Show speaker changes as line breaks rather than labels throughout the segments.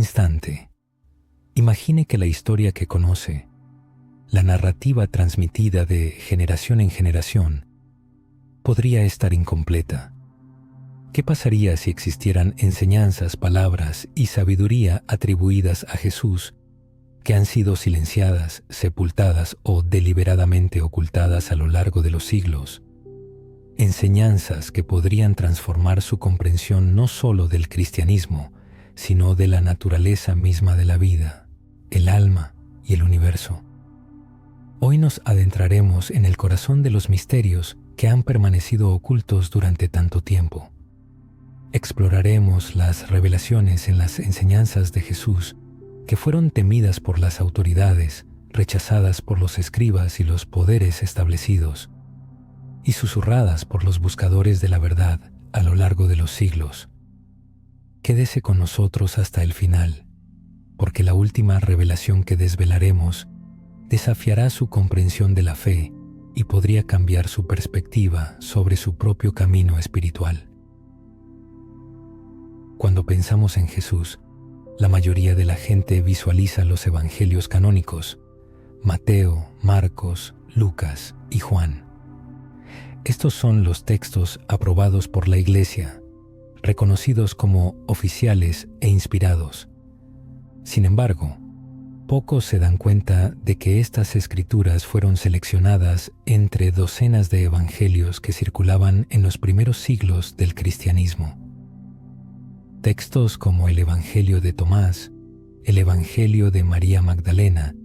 instante, imagine que la historia que conoce, la narrativa transmitida de generación en generación, podría estar incompleta. ¿Qué pasaría si existieran enseñanzas, palabras y sabiduría atribuidas a Jesús que han sido silenciadas, sepultadas o deliberadamente ocultadas a lo largo de los siglos? Enseñanzas que podrían transformar su comprensión no solo del cristianismo, sino de la naturaleza misma de la vida, el alma y el universo. Hoy nos adentraremos en el corazón de los misterios que han permanecido ocultos durante tanto tiempo. Exploraremos las revelaciones en las enseñanzas de Jesús que fueron temidas por las autoridades, rechazadas por los escribas y los poderes establecidos, y susurradas por los buscadores de la verdad a lo largo de los siglos. Quédese con nosotros hasta el final, porque la última revelación que desvelaremos desafiará su comprensión de la fe y podría cambiar su perspectiva sobre su propio camino espiritual. Cuando pensamos en Jesús, la mayoría de la gente visualiza los evangelios canónicos, Mateo, Marcos, Lucas y Juan. Estos son los textos aprobados por la Iglesia, reconocidos como oficiales e inspirados. Sin embargo, pocos se dan cuenta de que estas escrituras fueron seleccionadas entre docenas de evangelios que circulaban en los primeros siglos del cristianismo. Textos como el Evangelio de Tomás, el Evangelio de María Magdalena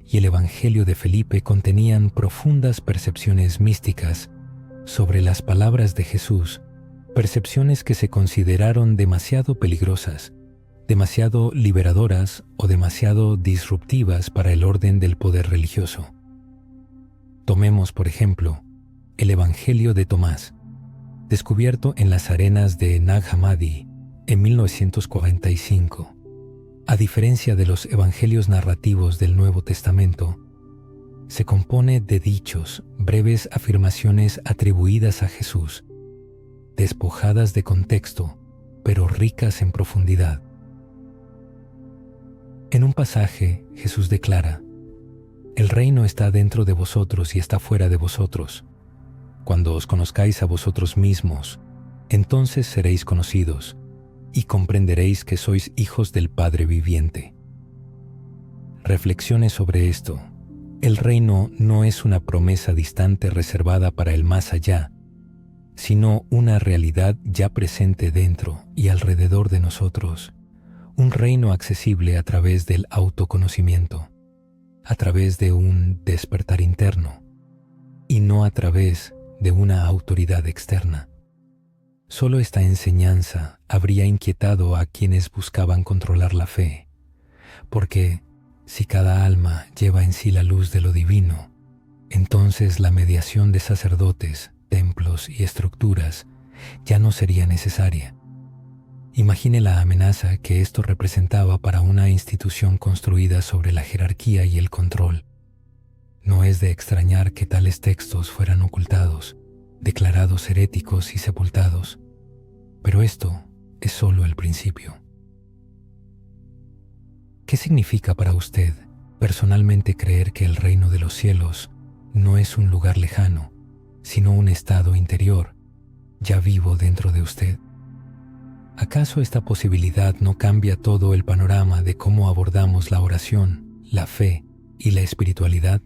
y el Evangelio de Felipe contenían profundas percepciones místicas sobre las palabras de Jesús, percepciones que se consideraron demasiado peligrosas, demasiado liberadoras o demasiado disruptivas para el orden del poder religioso. Tomemos, por ejemplo, el Evangelio de Tomás, descubierto en las arenas de Nag Hammadi en 1945. A diferencia de los evangelios narrativos del Nuevo Testamento, se compone de dichos, breves afirmaciones atribuidas a Jesús, despojadas de contexto, pero ricas en profundidad. En un pasaje, Jesús declara: «El reino está dentro de vosotros y está fuera de vosotros. Cuando os conozcáis a vosotros mismos, entonces seréis conocidos, y comprenderéis que sois hijos del Padre viviente». Reflexione sobre esto. El reino no es una promesa distante reservada para el más allá, sino una realidad ya presente dentro y alrededor de nosotros. Un reino accesible a través del autoconocimiento, a través de un despertar interno, y no a través de una autoridad externa. Solo esta enseñanza habría inquietado a quienes buscaban controlar la fe, porque si cada alma lleva en sí la luz de lo divino, entonces la mediación de sacerdotes, templos y estructuras ya no sería necesaria. Imagine la amenaza que esto representaba para una institución construida sobre la jerarquía y el control. No es de extrañar que tales textos fueran ocultados, declarados heréticos y sepultados. Pero esto es solo el principio. ¿Qué significa para usted personalmente creer que el reino de los cielos no es un lugar lejano, sino un estado interior, ya vivo dentro de usted? ¿Acaso esta posibilidad no cambia todo el panorama de cómo abordamos la oración, la fe y la espiritualidad?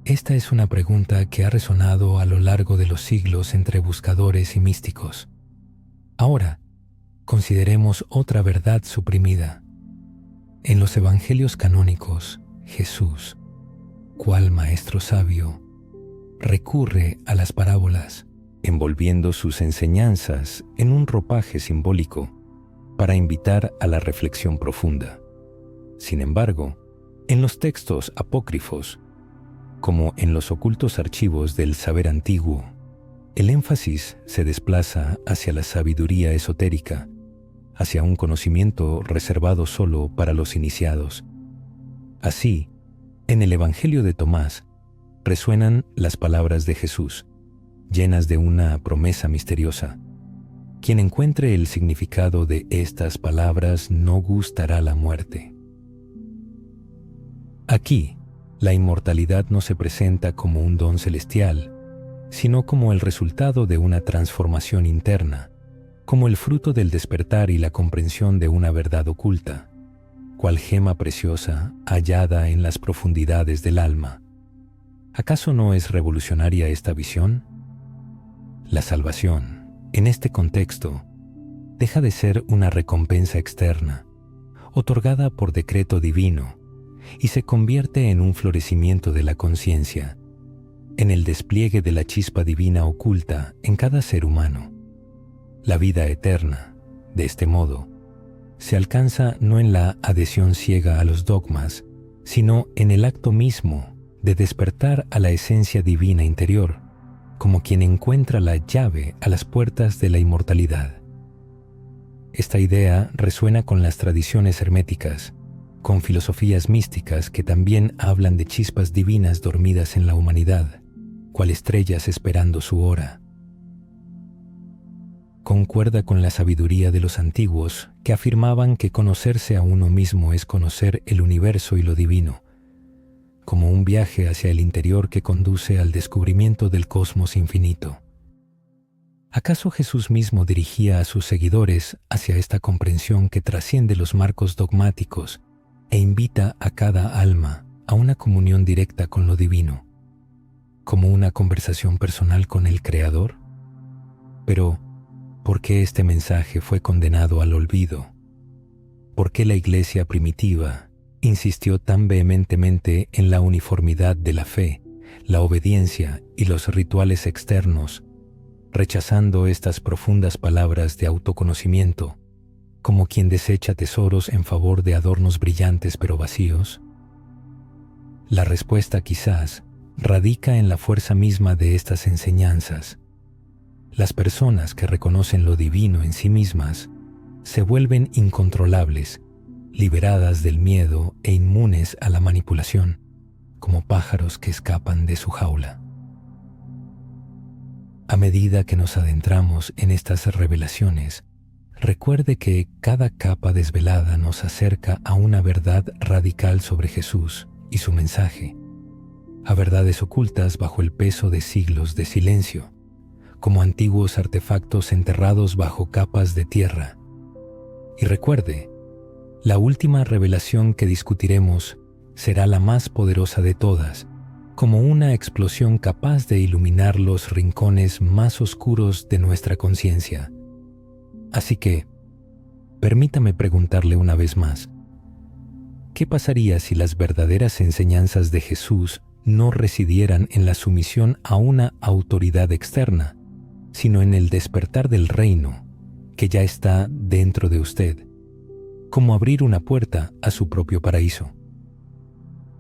Esta es una pregunta que ha resonado a lo largo de los siglos entre buscadores y místicos. Ahora, consideremos otra verdad suprimida. En los evangelios canónicos, Jesús, cual maestro sabio, recurre a las parábolas, envolviendo sus enseñanzas en un ropaje simbólico para invitar a la reflexión profunda. Sin embargo, en los textos apócrifos, como en los ocultos archivos del saber antiguo, el énfasis se desplaza hacia la sabiduría esotérica, hacia un conocimiento reservado solo para los iniciados. Así, en el Evangelio de Tomás, resuenan las palabras de Jesús, llenas de una promesa misteriosa. Quien encuentre el significado de estas palabras no gustará la muerte. Aquí, la inmortalidad no se presenta como un don celestial, sino como el resultado de una transformación interna, como el fruto del despertar y la comprensión de una verdad oculta, cual gema preciosa hallada en las profundidades del alma. ¿Acaso no es revolucionaria esta visión? La salvación, en este contexto, deja de ser una recompensa externa, otorgada por decreto divino, y se convierte en un florecimiento de la conciencia, en el despliegue de la chispa divina oculta en cada ser humano. La vida eterna, de este modo, se alcanza no en la adhesión ciega a los dogmas, sino en el acto mismo de despertar a la esencia divina interior, como quien encuentra la llave a las puertas de la inmortalidad. Esta idea resuena con las tradiciones herméticas, con filosofías místicas que también hablan de chispas divinas dormidas en la humanidad, cual estrellas esperando su hora. Concuerda con la sabiduría de los antiguos que afirmaban que conocerse a uno mismo es conocer el universo y lo divino, como un viaje hacia el interior que conduce al descubrimiento del cosmos infinito. ¿Acaso Jesús mismo dirigía a sus seguidores hacia esta comprensión que trasciende los marcos dogmáticos e invita a cada alma a una comunión directa con lo divino, como una conversación personal con el Creador? Pero, ¿por qué este mensaje fue condenado al olvido? ¿Por qué la Iglesia primitiva insistió tan vehementemente en la uniformidad de la fe, la obediencia y los rituales externos, rechazando estas profundas palabras de autoconocimiento, como quien desecha tesoros en favor de adornos brillantes pero vacíos? La respuesta quizás radica en la fuerza misma de estas enseñanzas. Las personas que reconocen lo divino en sí mismas se vuelven incontrolables, liberadas del miedo e inmunes a la manipulación, como pájaros que escapan de su jaula. A medida que nos adentramos en estas revelaciones, recuerde que cada capa desvelada nos acerca a una verdad radical sobre Jesús y su mensaje, a verdades ocultas bajo el peso de siglos de silencio, como antiguos artefactos enterrados bajo capas de tierra. Y recuerde, la última revelación que discutiremos será la más poderosa de todas, como una explosión capaz de iluminar los rincones más oscuros de nuestra conciencia. Así que, permítame preguntarle una vez más, ¿qué pasaría si las verdaderas enseñanzas de Jesús no residieran en la sumisión a una autoridad externa, sino en el despertar del reino que ya está dentro de usted, como abrir una puerta a su propio paraíso?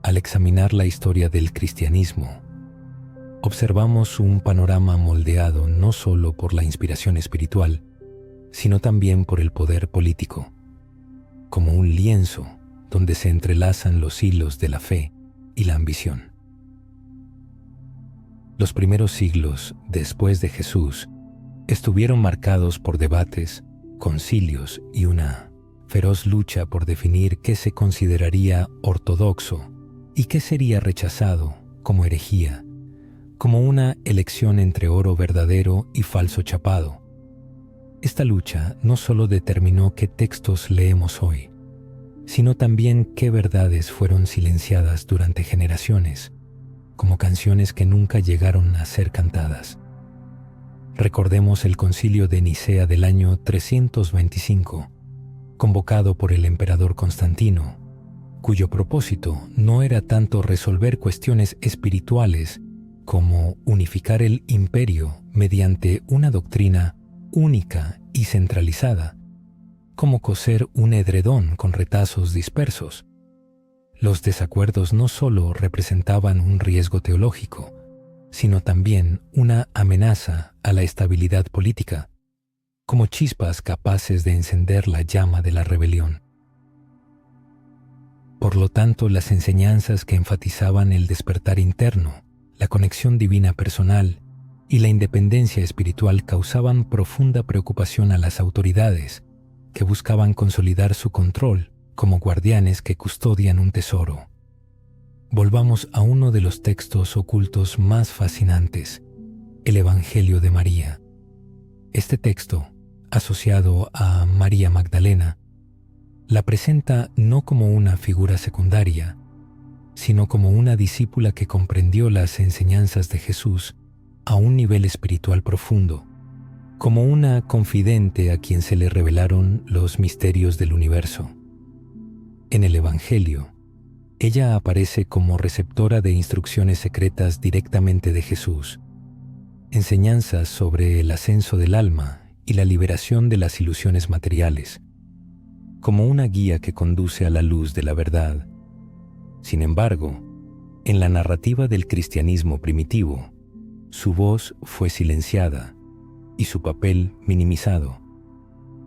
Al examinar la historia del cristianismo, observamos un panorama moldeado no solo por la inspiración espiritual, sino también por el poder político, como un lienzo donde se entrelazan los hilos de la fe y la ambición. Los primeros siglos después de Jesús estuvieron marcados por debates, concilios y una feroz lucha por definir qué se consideraría ortodoxo y qué sería rechazado como herejía, como una elección entre oro verdadero y falso chapado. Esta lucha no solo determinó qué textos leemos hoy, sino también qué verdades fueron silenciadas durante generaciones, como canciones que nunca llegaron a ser cantadas. Recordemos el concilio de Nicea del año 325, convocado por el emperador Constantino, cuyo propósito no era tanto resolver cuestiones espirituales como unificar el imperio mediante una doctrina única y centralizada, como coser un edredón con retazos dispersos. Los desacuerdos no solo representaban un riesgo teológico, sino también una amenaza a la estabilidad política, como chispas capaces de encender la llama de la rebelión. Por lo tanto, las enseñanzas que enfatizaban el despertar interno, la conexión divina personal y la independencia espiritual causaban profunda preocupación a las autoridades, que buscaban consolidar su control como guardianes que custodian un tesoro. Volvamos a uno de los textos ocultos más fascinantes, el Evangelio de María. Este texto, asociado a María Magdalena, la presenta no como una figura secundaria, sino como una discípula que comprendió las enseñanzas de Jesús a un nivel espiritual profundo, como una confidente a quien se le revelaron los misterios del universo. En el Evangelio, ella aparece como receptora de instrucciones secretas directamente de Jesús, enseñanzas sobre el ascenso del alma y la liberación de las ilusiones materiales, como una guía que conduce a la luz de la verdad. Sin embargo, en la narrativa del cristianismo primitivo, su voz fue silenciada y su papel minimizado,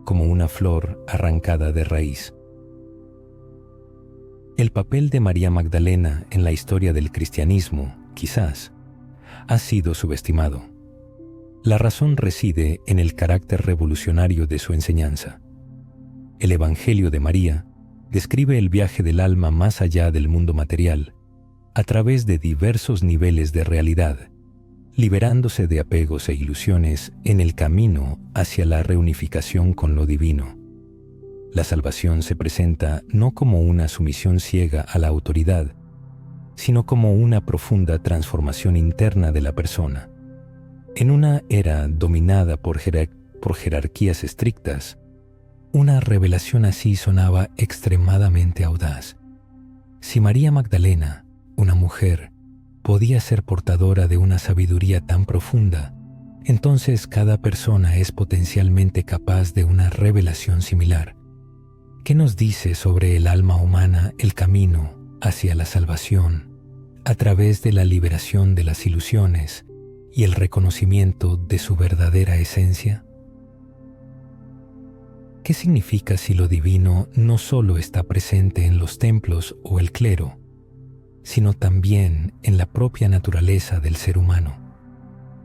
como una flor arrancada de raíz. El papel de María Magdalena en la historia del cristianismo, quizás, ha sido subestimado. La razón reside en el carácter revolucionario de su enseñanza. El Evangelio de María describe el viaje del alma más allá del mundo material, a través de diversos niveles de realidad, liberándose de apegos e ilusiones en el camino hacia la reunificación con lo divino. La salvación se presenta no como una sumisión ciega a la autoridad, sino como una profunda transformación interna de la persona. En una era dominada por jerarquías estrictas, una revelación así sonaba extremadamente audaz. Si María Magdalena, una mujer, podía ser portadora de una sabiduría tan profunda, entonces cada persona es potencialmente capaz de una revelación similar. ¿Qué nos dice sobre el alma humana el camino hacia la salvación, a través de la liberación de las ilusiones y el reconocimiento de su verdadera esencia? ¿Qué significa si lo divino no solo está presente en los templos o el clero, sino también en la propia naturaleza del ser humano?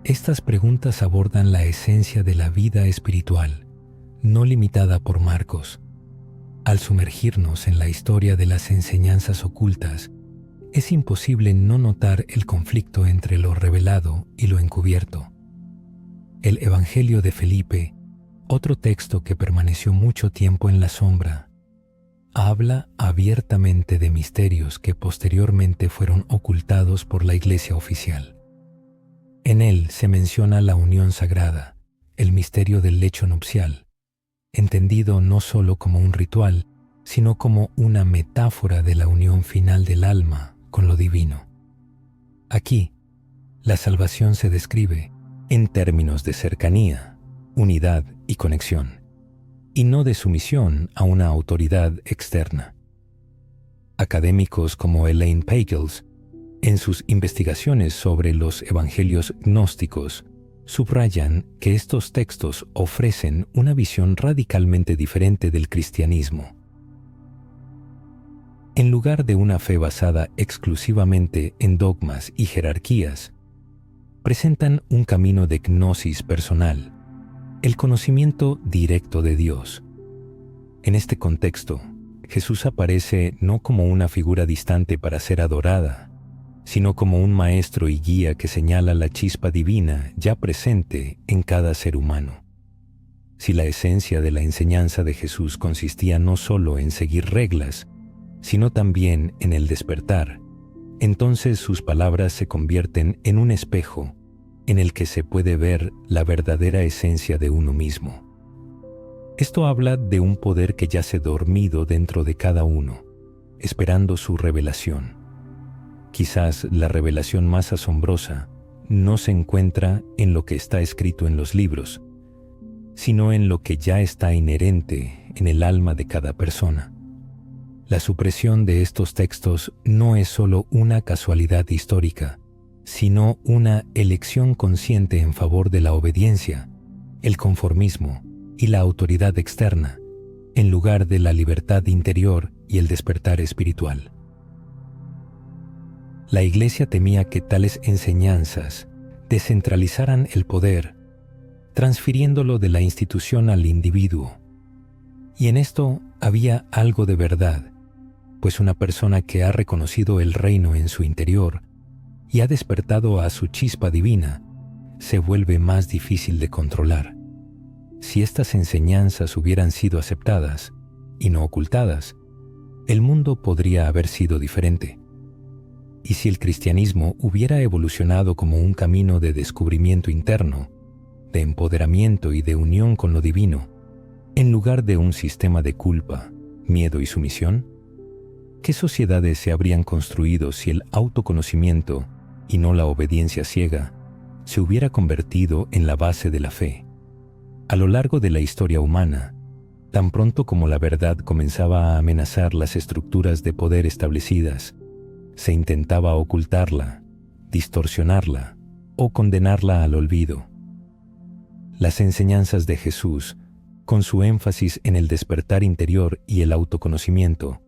Estas preguntas abordan la esencia de la vida espiritual, no limitada por marcos. Al sumergirnos en la historia de las enseñanzas ocultas, es imposible no notar el conflicto entre lo revelado y lo encubierto. El Evangelio de Felipe, otro texto que permaneció mucho tiempo en la sombra, habla abiertamente de misterios que posteriormente fueron ocultados por la Iglesia oficial. En él se menciona la unión sagrada, el misterio del lecho nupcial, entendido no solo como un ritual, sino como una metáfora de la unión final del alma con lo divino. Aquí, la salvación se describe en términos de cercanía, unidad y conexión, y no de sumisión a una autoridad externa. Académicos como Elaine Pagels, en sus investigaciones sobre los evangelios gnósticos, subrayan que estos textos ofrecen una visión radicalmente diferente del cristianismo. En lugar de una fe basada exclusivamente en dogmas y jerarquías, presentan un camino de gnosis personal, el conocimiento directo de Dios. En este contexto, Jesús aparece no como una figura distante para ser adorada, sino como un maestro y guía que señala la chispa divina ya presente en cada ser humano. Si la esencia de la enseñanza de Jesús consistía no solo en seguir reglas, sino también en el despertar, entonces sus palabras se convierten en un espejo en el que se puede ver la verdadera esencia de uno mismo. Esto habla de un poder que yace dormido dentro de cada uno, esperando su revelación. Quizás la revelación más asombrosa no se encuentra en lo que está escrito en los libros, sino en lo que ya está inherente en el alma de cada persona. La supresión de estos textos no es solo una casualidad histórica, sino una elección consciente en favor de la obediencia, el conformismo y la autoridad externa, en lugar de la libertad interior y el despertar espiritual. La Iglesia temía que tales enseñanzas descentralizaran el poder, transfiriéndolo de la institución al individuo. Y en esto había algo de verdad, pues una persona que ha reconocido el reino en su interior y ha despertado a su chispa divina, se vuelve más difícil de controlar. Si estas enseñanzas hubieran sido aceptadas y no ocultadas, el mundo podría haber sido diferente. Y si el cristianismo hubiera evolucionado como un camino de descubrimiento interno, de empoderamiento y de unión con lo divino, en lugar de un sistema de culpa, miedo y sumisión, ¿qué sociedades se habrían construido si el autoconocimiento, y no la obediencia ciega, se hubiera convertido en la base de la fe? A lo largo de la historia humana, tan pronto como la verdad comenzaba a amenazar las estructuras de poder establecidas, se intentaba ocultarla, distorsionarla o condenarla al olvido. Las enseñanzas de Jesús, con su énfasis en el despertar interior y el autoconocimiento,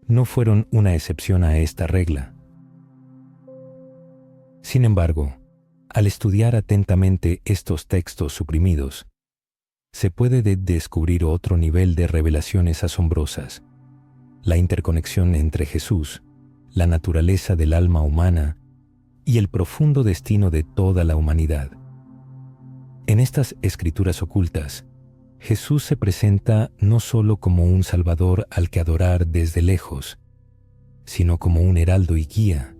no fueron una excepción a esta regla. Sin embargo, al estudiar atentamente estos textos suprimidos, se puede descubrir otro nivel de revelaciones asombrosas: la interconexión entre Jesús, la naturaleza del alma humana y el profundo destino de toda la humanidad. En estas escrituras ocultas, Jesús se presenta no solo como un Salvador al que adorar desde lejos, sino como un heraldo y guía,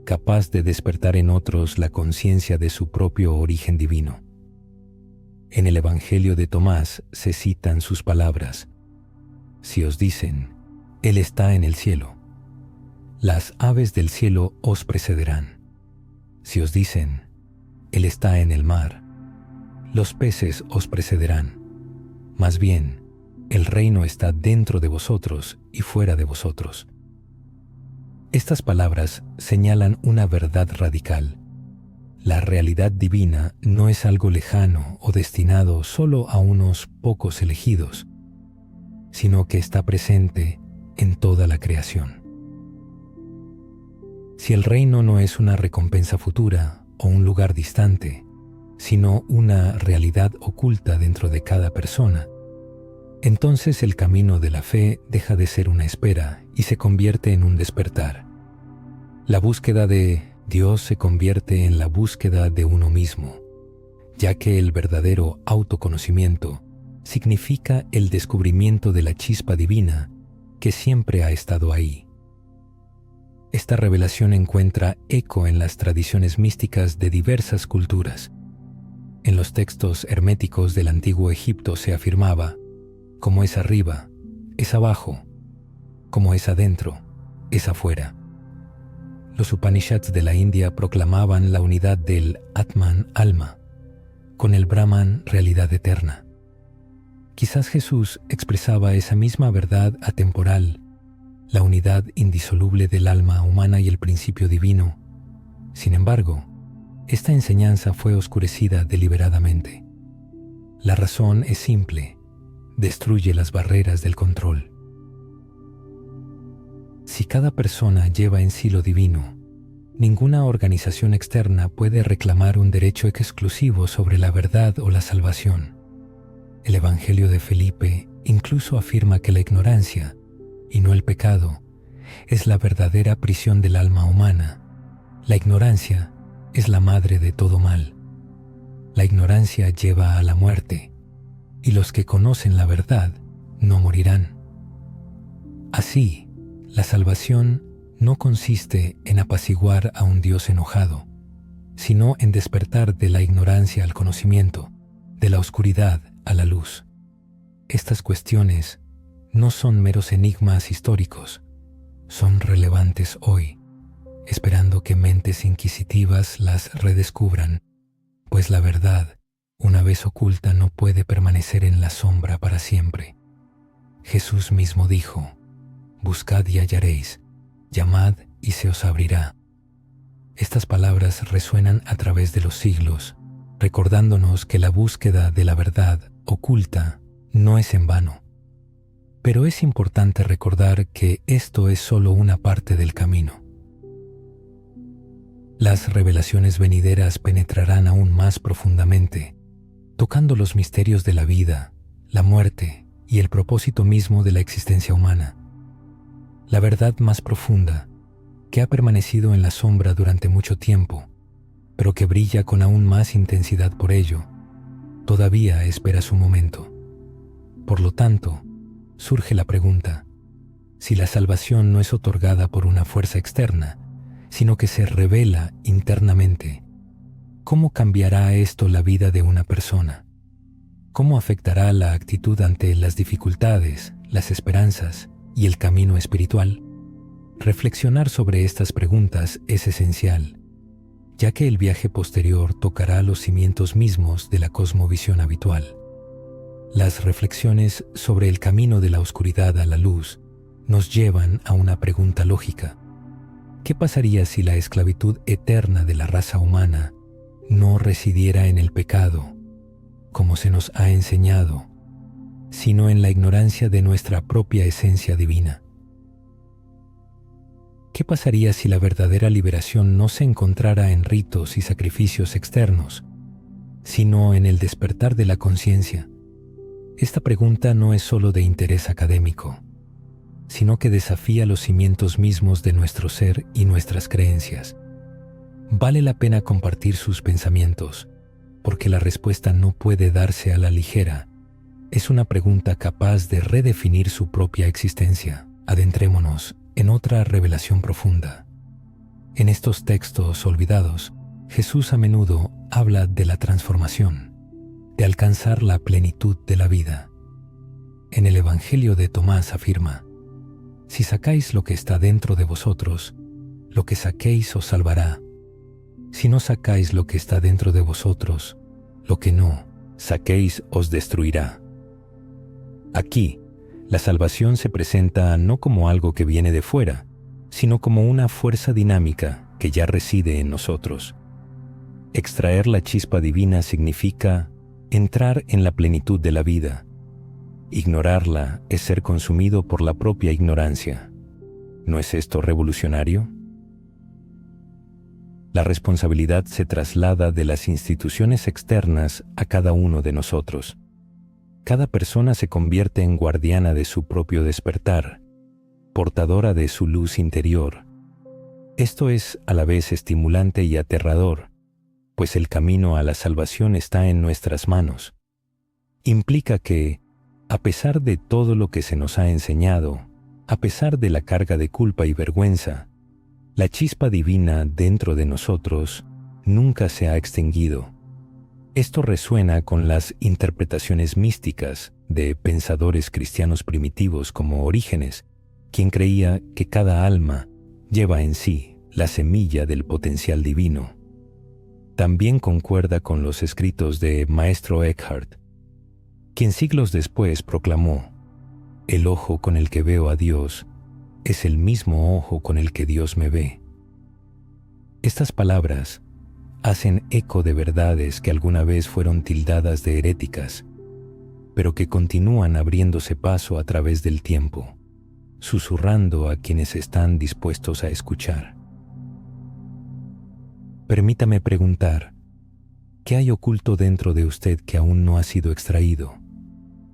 capaz de despertar en otros la conciencia de su propio origen divino. En el Evangelio de Tomás se citan sus palabras: si os dicen, Él está en el cielo, las aves del cielo os precederán. Si os dicen, Él está en el mar, los peces os precederán. Más bien, el reino está dentro de vosotros y fuera de vosotros. Estas palabras señalan una verdad radical. La realidad divina no es algo lejano o destinado solo a unos pocos elegidos, sino que está presente en toda la creación. Si el reino no es una recompensa futura o un lugar distante, sino una realidad oculta dentro de cada persona, entonces el camino de la fe deja de ser una espera y se convierte en un despertar. La búsqueda de Dios se convierte en la búsqueda de uno mismo, ya que el verdadero autoconocimiento significa el descubrimiento de la chispa divina que siempre ha estado ahí. Esta revelación encuentra eco en las tradiciones místicas de diversas culturas. En los textos herméticos del antiguo Egipto se afirmaba: como es arriba, es abajo; como es adentro, es afuera. Los Upanishads de la India proclamaban la unidad del Atman, alma, con el Brahman, realidad eterna. Quizás Jesús expresaba esa misma verdad atemporal, la unidad indisoluble del alma humana y el principio divino. Sin embargo, esta enseñanza fue oscurecida deliberadamente. La razón es simple: destruye las barreras del control. Si cada persona lleva en sí lo divino, ninguna organización externa puede reclamar un derecho exclusivo sobre la verdad o la salvación. El Evangelio de Felipe incluso afirma que la ignorancia, y no el pecado, es la verdadera prisión del alma humana. La ignorancia es la madre de todo mal. La ignorancia lleva a la muerte, y los que conocen la verdad no morirán. Así, la salvación no consiste en apaciguar a un Dios enojado, sino en despertar de la ignorancia al conocimiento, de la oscuridad a la luz. Estas cuestiones no son meros enigmas históricos, son relevantes hoy, esperando que mentes inquisitivas las redescubran, pues la verdad, una vez oculta, no puede permanecer en la sombra para siempre. Jesús mismo dijo: buscad y hallaréis, llamad y se os abrirá. Estas palabras resuenan a través de los siglos, recordándonos que la búsqueda de la verdad oculta no es en vano. Pero es importante recordar que esto es solo una parte del camino. Las revelaciones venideras penetrarán aún más profundamente, tocando los misterios de la vida, la muerte y el propósito mismo de la existencia humana. La verdad más profunda, que ha permanecido en la sombra durante mucho tiempo, pero que brilla con aún más intensidad por ello, todavía espera su momento. Por lo tanto, surge la pregunta: si la salvación no es otorgada por una fuerza externa, sino que se revela internamente, ¿cómo cambiará esto la vida de una persona? ¿Cómo afectará la actitud ante las dificultades, las esperanzas y el camino espiritual? Reflexionar sobre estas preguntas es esencial, ya que el viaje posterior tocará los cimientos mismos de la cosmovisión habitual. Las reflexiones sobre el camino de la oscuridad a la luz nos llevan a una pregunta lógica. ¿Qué pasaría si la esclavitud eterna de la raza humana no residiera en el pecado, como se nos ha enseñado, sino en la ignorancia de nuestra propia esencia divina? ¿Qué pasaría si la verdadera liberación no se encontrara en ritos y sacrificios externos, sino en el despertar de la conciencia? Esta pregunta no es solo de interés académico, sino que desafía los cimientos mismos de nuestro ser y nuestras creencias. Vale la pena compartir sus pensamientos, porque la respuesta no puede darse a la ligera. Es una pregunta capaz de redefinir su propia existencia. Adentrémonos en otra revelación profunda. En estos textos olvidados, Jesús a menudo habla de la transformación, de alcanzar la plenitud de la vida. En el Evangelio de Tomás afirma: si sacáis lo que está dentro de vosotros, lo que saquéis os salvará. Si no sacáis lo que está dentro de vosotros, lo que no saquéis os destruirá. Aquí, la salvación se presenta no como algo que viene de fuera, sino como una fuerza dinámica que ya reside en nosotros. Extraer la chispa divina significa entrar en la plenitud de la vida. Ignorarla es ser consumido por la propia ignorancia. ¿No es esto revolucionario? La responsabilidad se traslada de las instituciones externas a cada uno de nosotros. Cada persona se convierte en guardiana de su propio despertar, portadora de su luz interior. Esto es a la vez estimulante y aterrador, pues el camino a la salvación está en nuestras manos. Implica que, a pesar de todo lo que se nos ha enseñado, a pesar de la carga de culpa y vergüenza, la chispa divina dentro de nosotros nunca se ha extinguido. Esto resuena con las interpretaciones místicas de pensadores cristianos primitivos como Orígenes, quien creía que cada alma lleva en sí la semilla del potencial divino. También concuerda con los escritos de Maestro Eckhart, quien siglos después proclamó: el ojo con el que veo a Dios es el mismo ojo con el que Dios me ve. Estas palabras hacen eco de verdades que alguna vez fueron tildadas de heréticas, pero que continúan abriéndose paso a través del tiempo, susurrando a quienes están dispuestos a escuchar. Permítame preguntar: ¿qué hay oculto dentro de usted que aún no ha sido extraído?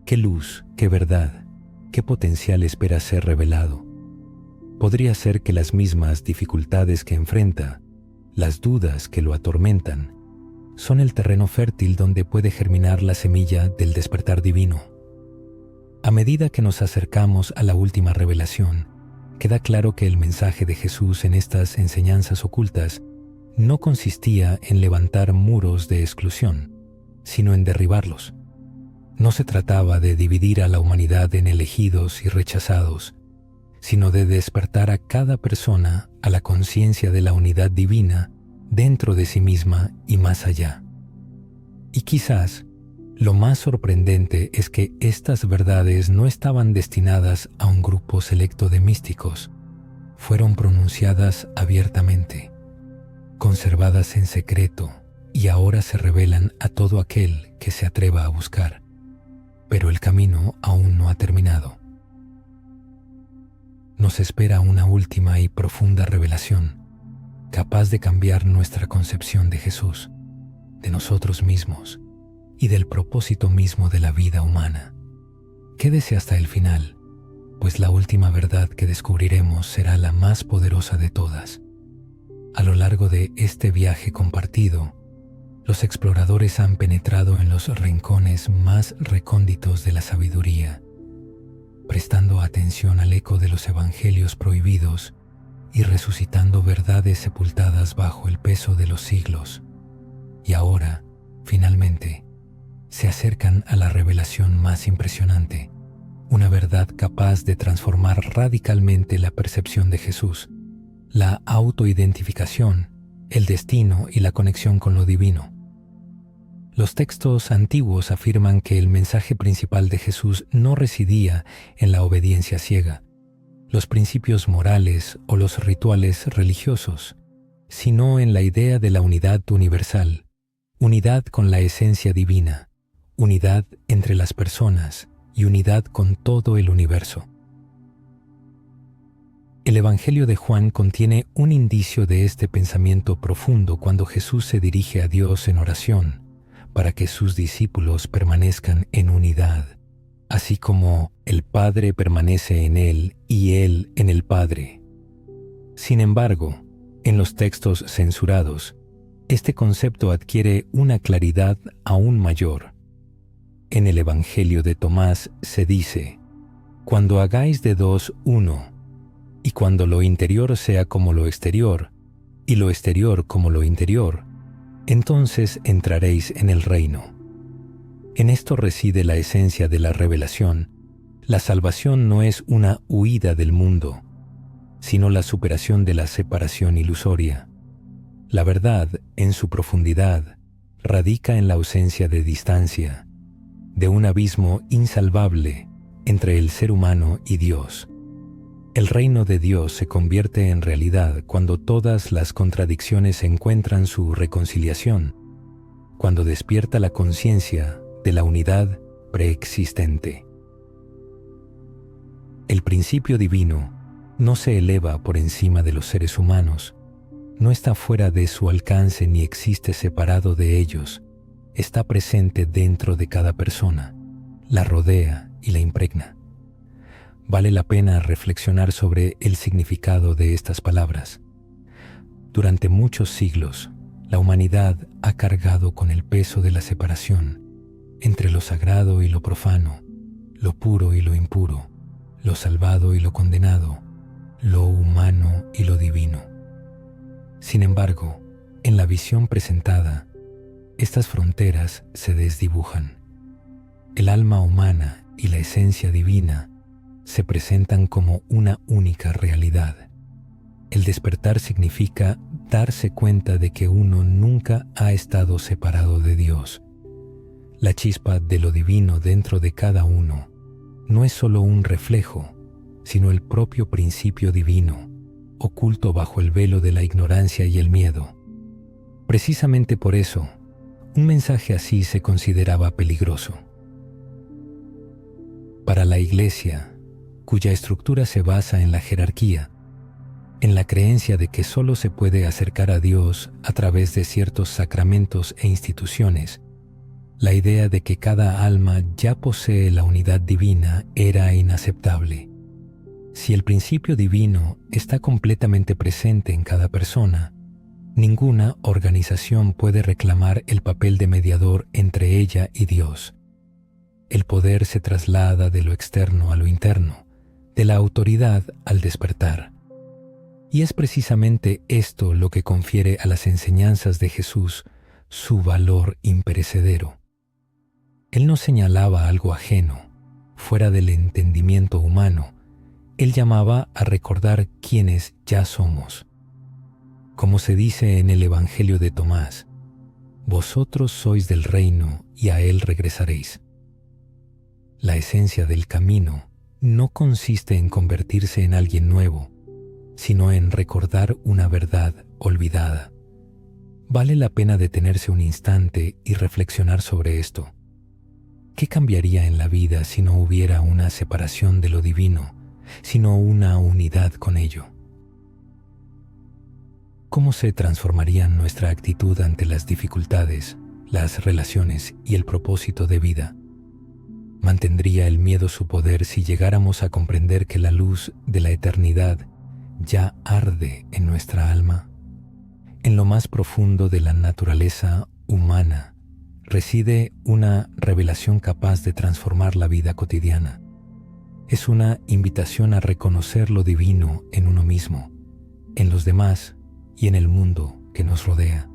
¿Qué luz, qué verdad, qué potencial espera ser revelado? Podría ser que las mismas dificultades que enfrenta, las dudas que lo atormentan, son el terreno fértil donde puede germinar la semilla del despertar divino. A medida que nos acercamos a la última revelación, queda claro que el mensaje de Jesús en estas enseñanzas ocultas no consistía en levantar muros de exclusión, sino en derribarlos. No se trataba de dividir a la humanidad en elegidos y rechazados, sino de despertar a cada persona a la conciencia de la unidad divina dentro de sí misma y más allá. Y quizás lo más sorprendente es que estas verdades no estaban destinadas a un grupo selecto de místicos, fueron pronunciadas abiertamente, conservadas en secreto, y ahora se revelan a todo aquel que se atreva a buscar. Pero el camino aún no ha terminado. Nos espera una última y profunda revelación, capaz de cambiar nuestra concepción de Jesús, de nosotros mismos y del propósito mismo de la vida humana. Quédese hasta el final, pues la última verdad que descubriremos será la más poderosa de todas. A lo largo de este viaje compartido, los exploradores han penetrado en los rincones más recónditos de la sabiduría, prestando atención al eco de los evangelios prohibidos y resucitando verdades sepultadas bajo el peso de los siglos. Y ahora, finalmente, se acercan a la revelación más impresionante, una verdad capaz de transformar radicalmente la percepción de Jesús, la autoidentificación, el destino y la conexión con lo divino. Los textos antiguos afirman que el mensaje principal de Jesús no residía en la obediencia ciega, los principios morales o los rituales religiosos, sino en la idea de la unidad universal, unidad con la esencia divina, unidad entre las personas y unidad con todo el universo. El Evangelio de Juan contiene un indicio de este pensamiento profundo cuando Jesús se dirige a Dios en oración para que sus discípulos permanezcan en unidad, así como el Padre permanece en Él y Él en el Padre. Sin embargo, en los textos censurados, este concepto adquiere una claridad aún mayor. En el Evangelio de Tomás se dice: «Cuando hagáis de dos uno, y cuando lo interior sea como lo exterior, y lo exterior como lo interior, entonces entraréis en el reino». En esto reside la esencia de la revelación. La salvación no es una huida del mundo, sino la superación de la separación ilusoria. La verdad, en su profundidad, radica en la ausencia de distancia, de un abismo insalvable entre el ser humano y Dios. El reino de Dios se convierte en realidad cuando todas las contradicciones encuentran su reconciliación, cuando despierta la conciencia de la unidad preexistente. El principio divino no se eleva por encima de los seres humanos, no está fuera de su alcance ni existe separado de ellos, está presente dentro de cada persona, la rodea y la impregna. Vale la pena reflexionar sobre el significado de estas palabras. Durante muchos siglos, la humanidad ha cargado con el peso de la separación entre lo sagrado y lo profano, lo puro y lo impuro, lo salvado y lo condenado, lo humano y lo divino. Sin embargo, en la visión presentada, estas fronteras se desdibujan. El alma humana y la esencia divina se presentan como una única realidad. El despertar significa darse cuenta de que uno nunca ha estado separado de Dios. La chispa de lo divino dentro de cada uno no es solo un reflejo, sino el propio principio divino, oculto bajo el velo de la ignorancia y el miedo. Precisamente por eso, un mensaje así se consideraba peligroso. Para la Iglesia, cuya estructura se basa en la jerarquía, en la creencia de que solo se puede acercar a Dios a través de ciertos sacramentos e instituciones, la idea de que cada alma ya posee la unidad divina era inaceptable. Si el principio divino está completamente presente en cada persona, ninguna organización puede reclamar el papel de mediador entre ella y Dios. El poder se traslada de lo externo a lo interno, de la autoridad al despertar. Y es precisamente esto lo que confiere a las enseñanzas de Jesús su valor imperecedero. Él no señalaba algo ajeno, fuera del entendimiento humano. Él llamaba a recordar quiénes ya somos. Como se dice en el Evangelio de Tomás: «Vosotros sois del reino y a él regresaréis». La esencia del camino no consiste en convertirse en alguien nuevo, sino en recordar una verdad olvidada. Vale la pena detenerse un instante y reflexionar sobre esto. ¿Qué cambiaría en la vida si no hubiera una separación de lo divino, sino una unidad con ello? ¿cómo se transformarían nuestra actitud ante las dificultades, las relaciones y el propósito de vida? ¿Mantendría el miedo su poder si llegáramos a comprender que la luz de la eternidad ya arde en nuestra alma? En lo más profundo de la naturaleza humana reside una revelación capaz de transformar la vida cotidiana. Es una invitación a reconocer lo divino en uno mismo, en los demás y en el mundo que nos rodea.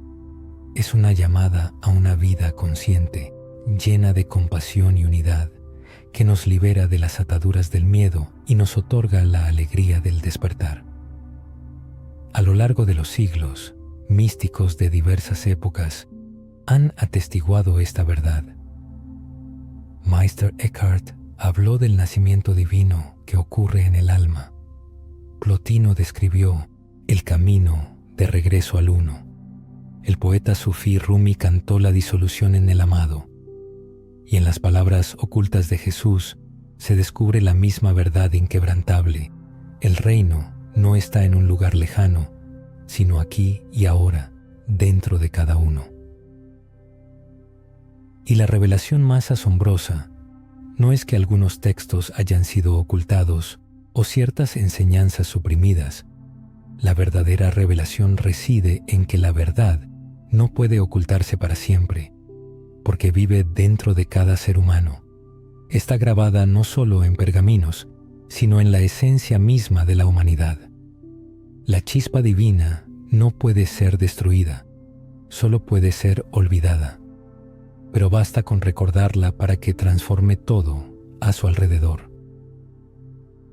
Es una llamada a una vida consciente, llena de compasión y unidad, que nos libera de las ataduras del miedo y nos otorga la alegría del despertar. A lo largo de los siglos, místicos de diversas épocas han atestiguado esta verdad. Meister Eckhart habló del nacimiento divino que ocurre en el alma. Plotino describió el camino de regreso al uno. El poeta sufí Rumi cantó la disolución en el amado. Y en las palabras ocultas de Jesús se descubre la misma verdad inquebrantable. El reino no está en un lugar lejano, sino aquí y ahora, dentro de cada uno. Y la revelación más asombrosa no es que algunos textos hayan sido ocultados o ciertas enseñanzas suprimidas. La verdadera revelación reside en que la verdad no puede ocultarse para siempre, porque vive dentro de cada ser humano. Está grabada no solo en pergaminos, sino en la esencia misma de la humanidad. La chispa divina no puede ser destruida, solo puede ser olvidada. Pero basta con recordarla para que transforme todo a su alrededor.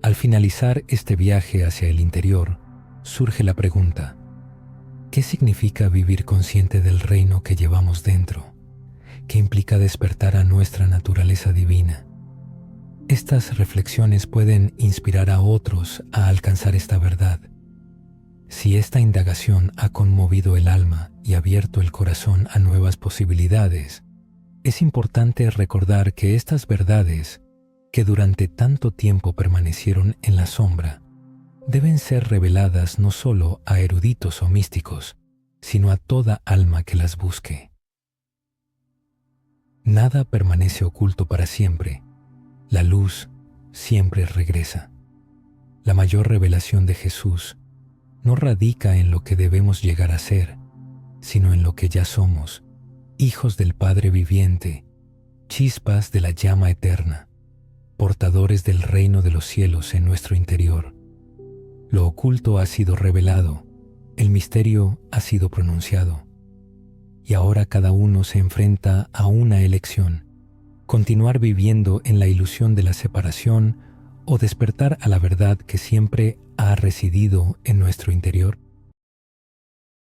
Al finalizar este viaje hacia el interior, surge la pregunta: ¿qué significa vivir consciente del reino que llevamos dentro? ¿Qué implica despertar a nuestra naturaleza divina? Estas reflexiones pueden inspirar a otros a alcanzar esta verdad. Si esta indagación ha conmovido el alma y abierto el corazón a nuevas posibilidades, es importante recordar que estas verdades, que durante tanto tiempo permanecieron en la sombra, deben ser reveladas no solo a eruditos o místicos, sino a toda alma que las busque. Nada permanece oculto para siempre. La luz siempre regresa. La mayor revelación de Jesús no radica en lo que debemos llegar a ser, sino en lo que ya somos, hijos del Padre viviente, chispas de la llama eterna, portadores del reino de los cielos en nuestro interior. Lo oculto ha sido revelado, el misterio ha sido pronunciado. Y ahora cada uno se enfrenta a una elección: continuar viviendo en la ilusión de la separación o despertar a la verdad que siempre ha residido en nuestro interior.